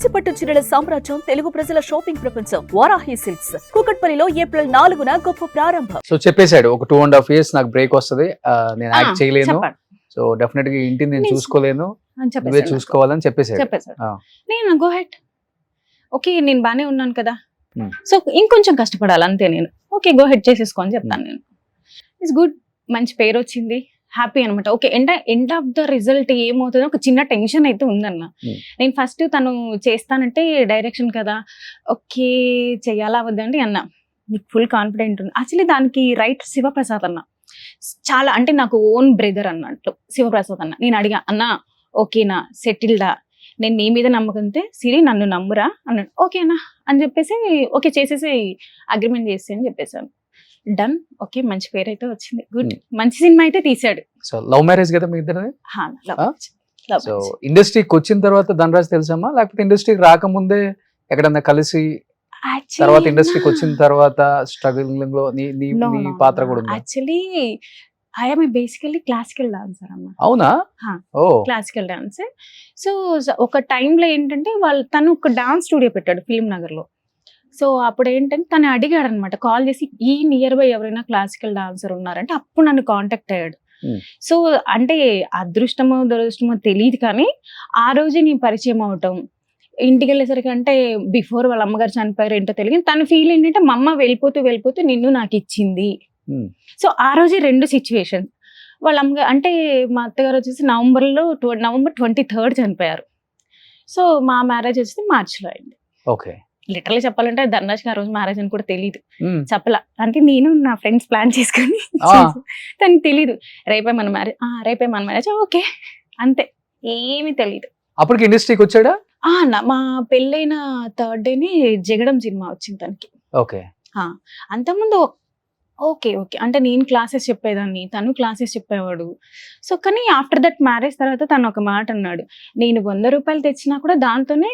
కంచిపట్టు చీరల సామ్రాజ్యం తెలుగు ప్రజల షాపింగ్ ప్రపంచం వారాహి సిల్క్స్ కూకట్పల్లిలో ఏప్రిల్ 4న గొప్ప ప్రారంభం. సో చెప్పేశాడు ఒక 2.5 years నాకు బ్రేక్ వస్తుంది, నేను యాక్ట్ చేయలేను, చెప్పాడు. సో డెఫినెట్ గా ఇంటిని నేను నేను చూసుకోలేను, అని నువ్వే చెప్పేసాడు నాకు. చూసుకోవాలని చెప్పేశాడు. చెప్పేసాడు. ఆ. నేను గో హెడ్, ఓకే నేను బానే ఉన్నాను కదా, Hmm. సో ఇంకొంచెం కష్టపడాలి అంతే. నేను ఓకే గో హెడ్ చేసేసుకో అని చెప్తాను. నేను ఇట్స్ గుడ్, మంచి పేరు వచ్చింది, హ్యాపీ అనమాట. Okay end of the result ఏమవుతుందో ఒక చిన్న టెన్షన్ అయితే ఉందన్న. Hmm. నేను ఫస్ట్ తను చేస్తానంటే డైరెక్షన్ కదా, ఓకే చెయ్యాలా వద్దండి అన్న. నీకు ఫుల్ కాన్ఫిడెంట్ ఉంది. యాక్చువల్లీ దానికి రైట్ శివప్రసాద్ అన్న, చాలా అంటే నాకు ఓన్ బ్రదర్ అన్నట్టు శివప్రసాద్ అన్న. నేను అడిగా అన్న ఓకేనా సెటిల్డా, నేను నీ మీద నమ్మకంతే సిరి నన్ను నమ్మురా అన్నాడు. ఓకేనా అని చెప్పేసి ఓకే చేసేసి అగ్రిమెంట్ చేసి అని చెప్పేసాను. డన్, ఓకే మంచి పేరు అయితే వచ్చింది, గుడ్, మంచి సినిమా అయితే తీసాడు. సో లవ్ మ్యారేజ్ కదా మీ ఇద్దరిది. హా, love ఆ? match, love so match. ఇండస్ట్రీకి వచ్చిన తర్వాత ధనరాజ్ తెలుసమ్మా, లేకపోతే ఇండస్ట్రీకి రాకముందే ఎక్కడన్నా కలిసి Actually, తర్వాత ఇండస్ట్రీకి వచ్చిన తర్వాత స్ట్రగులింగ్ లో నీ నీ no, నీ no, పాత్ర no. కూడా ఉందా? Actually, I am basically classical dancer అమ్మ. అవునా? హా. ఓ క్లాసికల్ డాన్స్. సో ఒక టైంలో ఏంటంటే తను ఒక డాన్స్ స్టూడియో పెట్టాడు ఫిల్మ్ నగర్ లో. సో అప్పుడు ఏంటంటే తను అడిగాడు అనమాట, కాల్ చేసి ఈ నియర్ బై ఎవరైనా క్లాసికల్ డాన్సర్ ఉన్నారంటే అప్పుడు నన్ను కాంటాక్ట్ అయ్యాడు. Hmm. సో అంటే అదృష్టమో దురదృష్టమో తెలియదు కానీ ఆ రోజే నేను పరిచయం అవటం, ఇంటికి వెళ్ళేసరికి అంటే బిఫోర్ వాళ్ళ అమ్మగారు చనిపోయారు ఏంటో తెలియదు. తన ఫీల్ ఏంటంటే మా అమ్మ వెళ్ళిపోతూ వెళ్ళిపోతూ నిన్ను నాకు ఇచ్చింది. Hmm. సో ఆ రోజే రెండు సిచ్యువేషన్. వాళ్ళ అమ్మగారు అంటే మా అత్తగారు వచ్చేసి నవంబర్ 23rd చనిపోయారు. సో మా మ్యారేజ్ వచ్చేసి మార్చిలో అయింది. ఓకే. లిటరల్లీ చెప్పాలంటే ధనరాజ్కి ఆ రోజు మ్యారేజ్ అని కూడా తెలియదు, Hmm. చెప్పలా. అంటే నేను నా ఫ్రెండ్స్ ప్లాన్ చేసుకొని ఆ. తనకి తెలీదు. రేపే మన మ్యారేజ్ ఓకే అంతే, ఏమీ తెలీదు. అప్పటికి ఇండస్ట్రీకి వచ్చాడా? మా పెళ్ళైన 3rd డేనే జగడం సినిమా వచ్చింది తనకి. ఓకే. అంతకుముందు ఓకే ఓకే అంటే నేను క్లాసెస్ చెప్పేదాన్ని, తను క్లాసెస్ చెప్పేవాడు. సో కానీ ఆఫ్టర్ దట్ మ్యారేజ్ తర్వాత తను ఒక మాట అన్నాడు, నేను 100 రూపాయలు తెచ్చినా కూడా దాంతోనే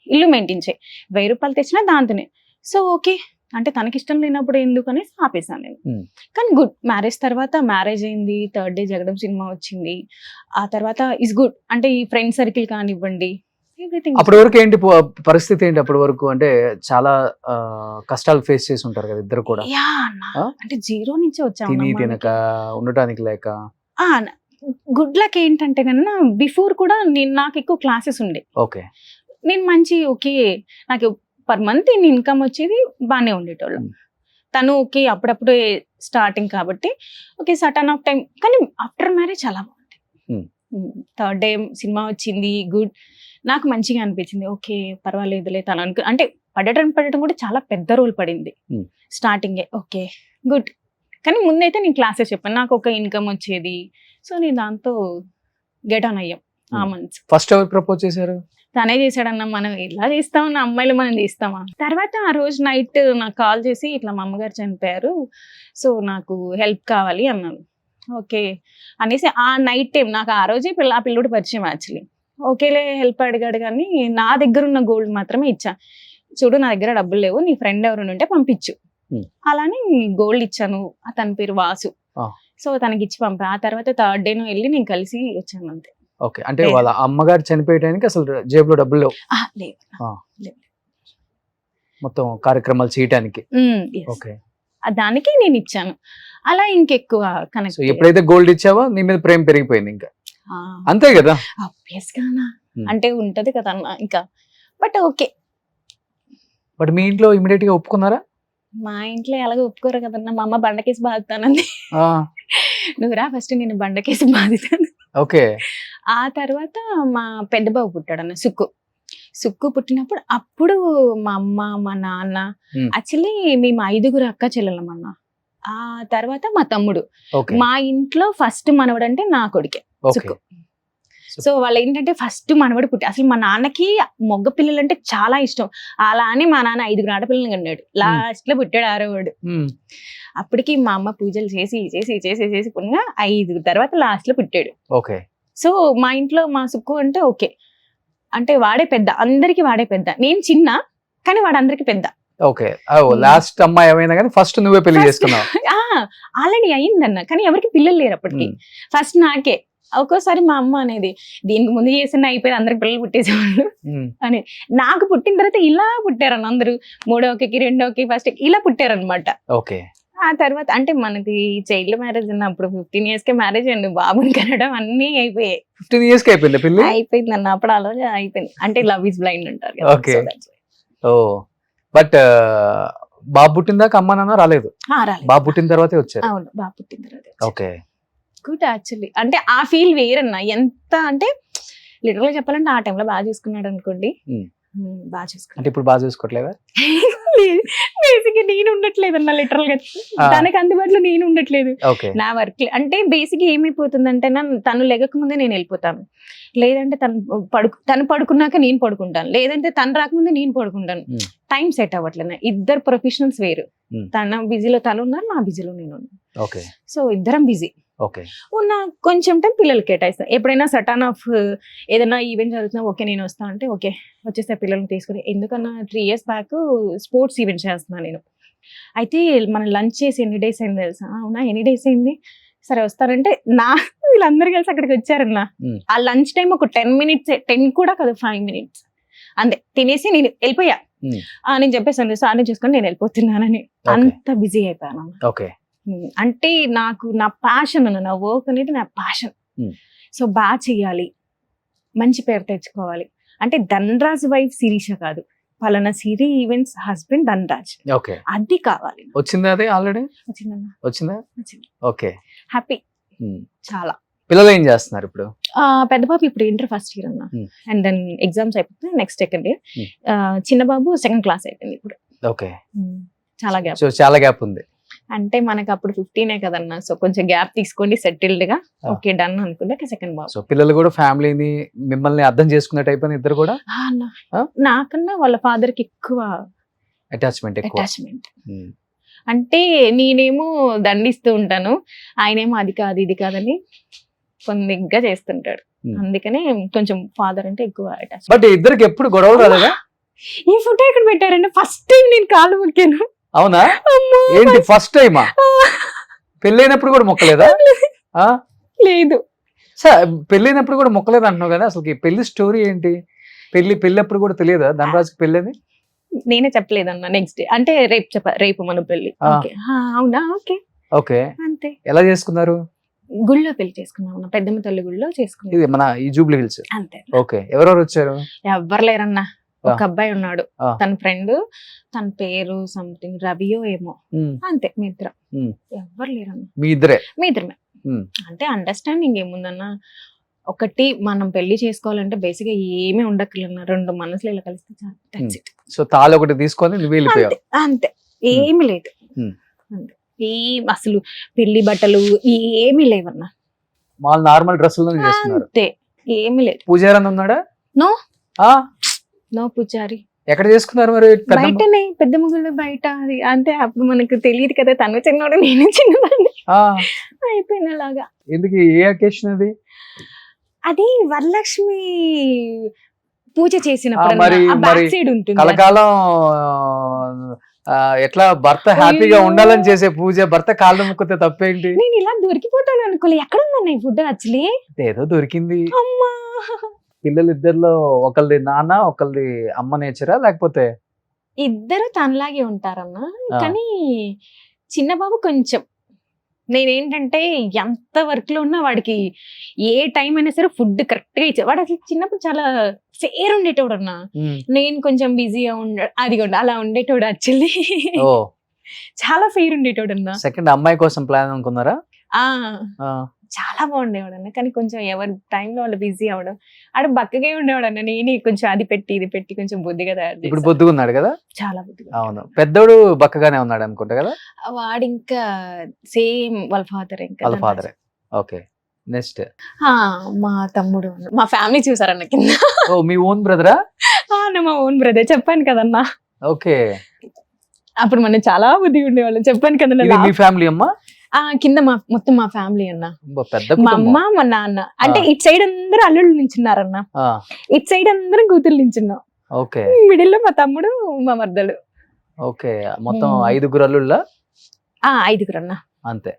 ఇల్లు మెయింటైన్ చేయి, 1000 రూపాయలు తెచ్చినా దాంతోనే. సో ఓకే అంటే తనకి ఇష్టం లేనప్పుడు ఎందుకు అనేసి ఆపేసాను నేను. Hmm. కానీ గుడ్, మ్యారేజ్ తర్వాత మ్యారేజ్ అయింది, 3rd డే జగడం సినిమా వచ్చింది. ఆ తర్వాత ఇస్ గుడ్ అంటే ఈ ఫ్రెండ్ సర్కిల్ కానివ్వండి, ఎవ్రీథింగ్. అప్పటి వరకు ఏంటి పరిస్థితి ఏంటి? అప్పటి వరకు అంటే చాలా కష్టాలు ఫేస్ చేసి ఉంటారు కదా ఇద్దరు కూడా. యా ఆ? అంటే జీరో నుంచి తిని వచ్చాము. తినక ఉండటానికి లేక. గుడ్ లక్ ఏంటంటే కన్నా బిఫోర్ కూడా నాకు ఎక్కువ క్లాసెస్ ఉండే. ఓకే. నేను మంచి ఓకే నాకు పర్ మంత్ ఇన్కమ్ వచ్చేది, బాగానే ఉండేటోళ్ళం. Hmm. తను ఓకే అప్పుడప్పుడే స్టార్టింగ్ కాబట్టి ఓకే సటన్ ఆఫ్ టైం. కానీ ఆఫ్టర్ మ్యారేజ్ చాలా బాగుంది. Hmm. 3rd డే సినిమా వచ్చింది, గుడ్, నాకు మంచిగా అనిపించింది. ఓకే పర్వాలేదులే తను అంటే పడటం కూడా చాలా పెద్ద రోల్ పడింది Hmm. స్టార్టింగే. ఓకే గుడ్, కానీ ముందైతే నేను క్లాసెస్ చెప్పాను, నాకు ఒక ఇన్కమ్ వచ్చేది. సో నేను దాంతో గెట్ ఆన్ అయ్యాం ఆ Hmm. మంత్స్. ఫస్ట్ ఎవరు ప్రపోజ్ చేశారు? తనే చేశాడన్న, మనం ఎలా చేస్తామన్న, అమ్మాయిలు మనం చేస్తామా. తర్వాత ఆ రోజు నైట్ నాకు కాల్ చేసి ఇట్లా మా అమ్మగారు చనిపోయారు, సో నాకు హెల్ప్ కావాలి అన్నాను. ఓకే అనేసి ఆ నైట్ టైం నాకు ఆ రోజే ఆ పిల్లోడు పరిచయం యాక్చువల్లీ. ఓకేలే హెల్ప్ అడిగాడు కానీ నా దగ్గర ఉన్న గోల్డ్ మాత్రమే ఇచ్చా. చూడు నా దగ్గర డబ్బులు లేవు, నీ ఫ్రెండ్ ఎవరు ఉంటే పంపించు. Hmm. అలానే గోల్డ్ ఇచ్చాను. అతని పేరు వాసు. Ah. సో తనకి ఇచ్చి పంపా. ఆ తర్వాత 3rd డేను వెళ్ళి నేను కలిసి వచ్చాను అంతే. ఓకే. అంటే వాళ్ళ అమ్మగారు చనిపోయడానికి అసలు జేబులో డబ్బులు లేవు, లేదు. మొత్తం కార్యక్రమాలు చేయడానికి. Yes. ఓకే. దానికి నేను ఇచ్చాను. అలా ఇంకెక్కువ సో కనెక్ట్. ఎప్పుడైతే గోల్డ్ ఇచ్చావో నీ మీద ప్రేమ పెరిగిపోయింది ఇంకా, అంతే కదా? ఆబ్వియస్ గానా, Hmm. అంటే ఉంటది కదా అన్న ఇంకా. బట్ ఓకే బట్ మీ ఇంట్లో ఇమీడియట్ గా ఒప్పుకున్నారా? మా ఇంట్లో ఎలాగో ఒప్పుకోరు కదన్న. మా అమ్మ బండకేసి బాదుతానంది. ఆ, నువ్వు రా ఫస్ట్ నేను బండకేసి బాదుతాను. ఓకే. ఆ తర్వాత మా పెద్ద బాబు పుట్టాడన్న సుక్కు పుట్టినప్పుడు అప్పుడు మా అమ్మ మా నాన్న, Hmm. యాక్చువల్లీ మేము 5 అక్క చెల్లెలమన్న. ఆ తర్వాత మా తమ్ముడు. ఓకే. మా ఇంట్లో ఫస్ట్ మనవడు అంటే నా కొడుకే ఓకే. సుక్కు. సో వాళ్ళు ఏంటంటే ఫస్ట్ మనవడు పుట్టి, అసలు మా నాన్నకి మగ పిల్లలు అంటే చాలా ఇష్టం. అలా అని మా నాన్న 5 ఆడపిల్లలు కన్నాడు. లాస్ట్ లో పుట్టాడు 6వాడు. Hmm. అప్పటికి మా అమ్మ పూజలు చేసి చేసి చేసి చేసి కొన్నా 5 తర్వాత లాస్ట్ లో పుట్టాడు. ఓకే. సో మా ఇంట్లో మా సుక్కు అంటే ఓకే అంటే వాడే పెద్ద, అందరికి వాడే పెద్ద. నేను చిన్న కానీ వాడు అందరికి పెద్ద. ఓకే. లాస్ట్ అమ్మాయి ఏమైనా కానీ ఫస్ట్ నువ్వే పెళ్లి చేసుకున్నావు. ఆల్రెడీ అయిందన్న, కానీ ఎవరికి పిల్లలు లేరు అప్పటికి. ఫస్ట్ నాకే ఒక్కోసారి మా అమ్మ అనేది దీనికి ముందు చేసిన అయిపోయింది, అందరికి పిల్లలు పుట్టేసేవాళ్ళు అని. నాకు పుట్టిన తర్వాత ఇలా పుట్టారన్న అందరూ, 3వకి 2వకి 1st ఇలా పుట్టారనమాట. ఓకే. ఆ తర్వాత అంటే మనకి చైల్డ్ మ్యారేజ్ ఉన్నప్పుడు 15 years కే మ్యారేజ్ అండి, బాబుని కనడం అన్నీ అయిపోయాయి. 15 years కి అయిపోయింది పెళ్లి? అయిపోయింది అన్న, అప్పుడు అలా అయిపోయింది. అంటే లవ్ ఇస్ బ్లైండ్ అంటారు కదా. Okay. ఓ బట్ బాబు పుట్టిన దాకా అమ్మ నాన్న రాలేదు, రాలేదు. బాబు పుట్టిన తర్వాతే వచ్చారు. అవును, బాబు పుట్టిన తర్వాత. ఓకే. Good actually. అంటే ఆ ఫీల్ వేరన్నా. ఎంత అంటే లిటరల్ గా చెప్పాలంటే ఆ టైంలో బాగా చూసుకున్నాడు అనుకోండి. బాగా చూసుకున్నాడు. అంటే ఇప్పుడు బాగా చూసుకోవట్లేదా? బేసిక్ నేను ఉండట్లేదన్నా లిటరల్ గా, తనకి అందుబాటులో నేను ఉండట్లేదు. ఓకే. నా వర్క్ అంటే బేసిక్ ఏమైపోతుందంటే తను లెగక ముందే నేను వెళ్ళిపోతాను, లేదంటే తను పడుకున్నాక నేను పడుకుంటాను, లేదంటే తను రాకముందే నేను పడుకుంటాను. టైం సెట్ అవ్వట్లేదు. ఇద్దరు ప్రొఫెషనల్స్ వేరు. తన బిజీలో తను ఉన్నారు, నా బిజీలో నేను ఉన్నాను. ఓకే. సో ఇద్దరం బిజీ. ఓకే. ఉన్న కొంచెం టైం పిల్లలకి కేటాయిస్తాను. ఎప్పుడైనా సటన్ ఆఫ్ ఏదైనా ఈవెంట్ జరుగుతున్నా ఓకే నేను వస్తాను అంటే ఓకే వచ్చేస్తే పిల్లల్ని తీసుకుని. ఎందుకన్నా 3 years బ్యాక్ స్పోర్ట్స్ ఈవెంట్ చేస్తున్నాను నేను. అయితే మనం లంచ్ చేసి ఎన్ని డేస్ అయింది తెలుసా? అవునా, ఎన్ని డేస్ అయింది, సరే వస్తారంటే వీళ్ళందరూ కలిసి అక్కడికి వచ్చారన్న. ఆ లంచ్ టైం ఒక 10 minutes, 10 కూడా కాదు 5 minutes అంతే. తినేసి నేను వెళ్ళిపోయా. నేను చెప్పేసాను సార్ని చూసుకొని నేను వెళ్ళిపోతున్నానని. అంత బిజీ అయిపోయాను. ఓకే. అంటే నాకు నా ప్యాషన్ అన్న, నా వర్క్ అనేది నా ప్యాషన్. సో బాగా చెయ్యాలి, మంచి పేరు తెచ్చుకోవాలి. అంటే ధనరాజ్ వైఫ్ శిరీష కాదు, పలానా సిరి ఈవెంట్స్ హస్బెండ్ ధనరాజ్, ఓకే. అది కావాలి. వచ్చిందా అది ఆల్రెడీ? వచ్చిందన్న, వచ్చిందా? వచ్చింది. ఓకే. హ్యాపీ చాలా. పిల్లలు ఏం చేస్తున్నారు ఇప్పుడు? పెద్ద బాబు ఇప్పుడు ఇంటర్ ఫస్ట్ ఇయర్ అన్న, అండ్ దెన్ ఎగ్జామ్స్ అయిపోతుంది నెక్స్ట్ సెకండ్ ఇయర్. చిన్న బాబు 2nd class అయిపోయింది ఇప్పుడు. ఓకే. చాలా గ్యాప్. సో చాలా గ్యాప్ ఉంది. అంటే మనకు అప్పుడు 15 కదన్నా, సో కొంచెం గ్యాప్ తీసుకోండి, సెటిల్డ్ గా ఓకే డన్ అనుకుంటే 2nd బాబు. సో పిల్లలు కూడా ఫ్యామిలీని మిమ్మల్ని అర్థం చేసుకునే టైప్ అని ఇద్దరు కూడా? నాకన్నా వాళ్ళ ఫాదర్ కి ఎక్కువ అటాచ్మెంట్. అంటే నేనేమో దండిస్తూ ఉంటాను, ఆయనేమో అది కాదు ఇది కాదని కొద్దిగా చేస్తుంటాడు. అందుకనే కొంచెం ఫాదర్ అంటే ఎక్కువ అటాచ్. బట్ ఇద్దరికి ఎప్పుడు గొడవలు రాలేదా? ఈ ఫోటో ఎక్కడ పెట్టారంటే ఫస్ట్ టైం నేను కాలు మొక్కాను. అవునా? ఏంటి ఫస్ట్ టైమా? పెళ్ళైనప్పుడు కూడా మొక్కలేదా? లేదు. పెళ్ళైనప్పుడు కూడా మొక్కలేదు అంటున్నావు కదా, అసలు పెళ్లి స్టోరీ ఏంటి? పెళ్ళప్పుడు కూడా తెలియదా ధనరాజ్కి పెళ్ళని? నేనే చెప్పలేదన్నా. నెక్స్ట్ డే అంటే రేపు మన పెళ్లి. అవునా? ఓకే. ఓకే. అంతే. ఎలా చేసుకున్నారు? గుళ్ళో పెళ్లి చేసుకున్నాం, పెద్దమ్మ తల్లి గుళ్ళో చేసుకున్నాం. ఇది మన ఈ జూబ్లీ హిల్స్. అంతే. ఓకే. ఎవరెవరు వచ్చారు? ఎవ్వరు లేరన్నా, ఒక అబ్బాయి ఉన్నాడు, తన ఫ్రెండ్, తన పేరు సంథింగ్ రవియో ఏమో, అంతే. మీ ఇద్దరం. ఎవ్వరు లేరన్నా. మీ ఇద్దరమే. అంటే అండర్స్టాండింగ్ ఏముందన్నా, ఒకటి మనం పెళ్లి చేసుకోవాలంటే బేసిక్ గా ఏమీ ఉండక్కర్లేదన్నా, 2 మనసులు ఇలా కలిస్తే చాలు. సో తాళి ఒకటి తీసుకొని నువ్వు వెళ్ళిపోయావు. అంతే, ఏమి లేదు. అసలు పెళ్లి బట్టలు ఏమీ లేవన్నా, నార్మల్ డ్రెస్సులు చేస్తున్నారు. అంతే, ఏమీ లేదు. పూజారి అని ఉన్నాడా? నో పూజారి. ఎక్కడ చేసుకున్నారు మరి? బయటనే, పెద్ద ముగ్గులు బయట. అది అంతే. అప్పుడు మనకు తెలియదు కదా, తను చిన్నవాడు నేను చిన్నవాడిని. అయిపోయినలాగా. ఎందుకు? ఏ అకేషన్ అది? అది వరలక్ష్మి పూజ చేసినప్పుడు బ్యాక్ సైడ్ ఉంటుంది కలకాలం. ఎట్లా భర్త హ్యాపీగా ఉండాలని చేసే పూజ, భర్త కాళ్ళు ముక్కితే తప్పేంటి? నేను ఇలా దొరికిపోతాను అనుకోలే. ఎక్కడ ఉందన్న ఈ ఫుడ్? యాక్చువల్లీ ఏదో దొరికింది. అమ్మా, పిల్లలు ఇద్దరిలో ఒకళ్ళది నాన్న ఒకళ్ళది అమ్మ నేచరా, లేకపోతే? ఇద్దరు తనలాగే ఉంటారన్నా, కానీ చిన్న బాబు కొంచెం, నేనేంటంటే ఎంత వర్క్ లో ఉన్నా వాడికి ఏ టైం అయినా సరే ఫుడ్ కరెక్ట్ గా ఇచ్చే. వాడు అసలు చిన్నప్పుడు చాలా ఫేర్ ఉండేటోడు అన్న, నేను కొంచెం బిజీగా అది అలా ఉండేటోడు. యాక్చువల్లీ చాలా ఫెయిర్ ఉండేటోడు అన్న. సెకండ్ అమ్మాయి కోసం ప్లాన్ అనుకున్నారా? చాలా బాగుండేవాడు అన్న, కానీ కొంచెం ఎవరి టైంలో వాళ్ళు బిజీ అవడం. ఆడ బక్కగా ఉండేవాడు అన్న, నేనే కొంచెం అది పెట్టి ఇది పెట్టి కొంచెం బుద్ధిగా తయారు చేసి. ఇప్పుడు బొద్దుగా ఉన్నాడు కదా? చాలా బుద్ధిగా. అవును. పెద్దోడు బక్కగానే ఉన్నాడు అనుకుంటా కదా? వాడు ఇంకా సేమ్ వాళ్ళ ఫాదర్. ఇంకా వాళ్ళ ఫాదరే. ఓకే. నెక్స్ట్ మా తమ్ముడు, మా ఫ్యామిలీ చూసారన్న కింద. ఓ, మీ ఓన్ బ్రదరా? మా ఓన్ బ్రదర్, చెప్పాను కదన్నా. ఓకే. అప్పుడు మనం చాలా బుద్ధిగా ఉండేవాళ్ళం, చెప్పాను కదా. మీ ఫ్యామిలీ అమ్మా? కింద మొత్తం మా ఫ్యామిలీ అన్న. మా అమ్మ మా నాన్న. అంటే ఇటు సైడ్ అందరూ అల్లుళ్ళు నించున్నారన్న, ఇటు సైడ్ అందరం కూతురు నించున్నాం. ఓకే. మిడిల్ లో మా తమ్ముడు, మా మర్దలు. ఓకే. మొత్తం 5 అల్లుళ్ళ? 5 అన్న. అంతే.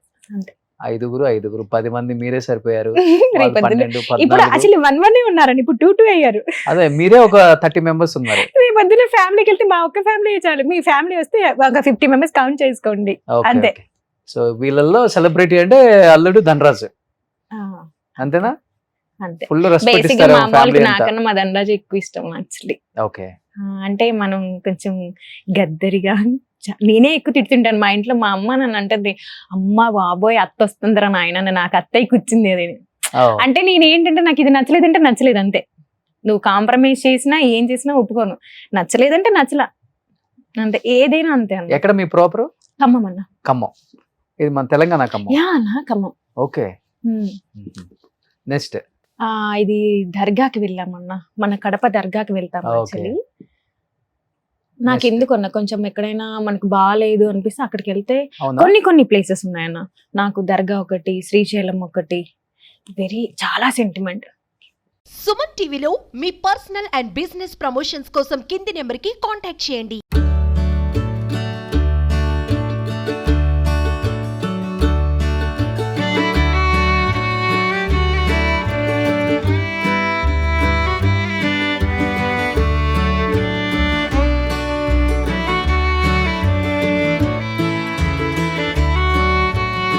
ఐదుగురు 10 మంది మీరే సరిపోయారు. రేపు వాళ్ళు పొద్దున్న 12, ఇప్పుడు 14. యాక్చువల్లీ 1 ఉన్నారండి, ఇప్పుడు 2 అయ్యారు. అదే మీరే ఒక 30 మెంబర్స్ ఉన్నారు. రేపు పొద్దున్న ఫ్యామిలీకి వెళ్తే మా ఒక్క ఫ్యామిలీ చాలు, మీ ఫ్యామిలీ వస్తే ఒక 50 మెంబర్స్ కౌంట్ చేసుకోండి. ఓకే, అంతే. ఓకే. సో వీళ్ళల్లో సెలబ్రిటీ అంటే అల్లుడు ధనరాజ్ అంతేనా? అంతే. ఫుల్ రెస్పెక్ట్ బేసిక్ గా ఇస్తారు మా అమ్మ ఫ్యామిలీ వాళ్ళకి అంతా. నాకన్నా మా ధనరాజు ఎక్కువ ఇష్టం యాక్చువల్లీ. ఓకే, అంటే మనం కొంచెం గద్దరిగా, నేనే ఎక్కువ తిడుతుంటాను మా ఇంట్లో. మా అమ్మ నన్ను అంటది, అమ్మ బాబోయ్ అత్త వస్తుందిరా నాయన, నాకు అత్తయ్య కూర్చుంది అది. అంటే నేను ఏంటంటే నాకు ఇది నచ్చలేదంటే నచ్చలేదు అంతే. నువ్వు కాంప్రమైజ్ చేసినా ఏం చేసినా ఒప్పుకోను. నచ్చలేదంటే నచ్చలా అంతే, ఏదైనా అంతే అన్న. ఎక్కడ మీ ప్రాపర్? ఖమ్మం అన్న. ఖమ్మం. ఇది మన తెలంగాణ ఖమ్మం. యా అన్న, ఖమ్మం. ఓకే, నెక్స్ట్ ఇది దర్గాకి వెళ్ళామన్న, మన కడప దర్గాకి వెళ్తాం Okay. యాక్చువల్లీ. నాకు ఎందుకు అన్న కొంచెం ఎక్కడైనా మనకు బాగాలేదు అనిపిస్తే అక్కడికి వెళ్తే అవునా? కొన్ని ప్లేసెస్ ఉన్నాయన్న. నాకు దర్గా ఒకటి, శ్రీశైలం ఒకటి, చాలా సెంటిమెంట్. సుమన్ టీవీలో మీ పర్సనల్ అండ్ బిజినెస్ ప్రమోషన్స్ కోసం కింది నెంబర్కి కాంటాక్ట్ చేయండి.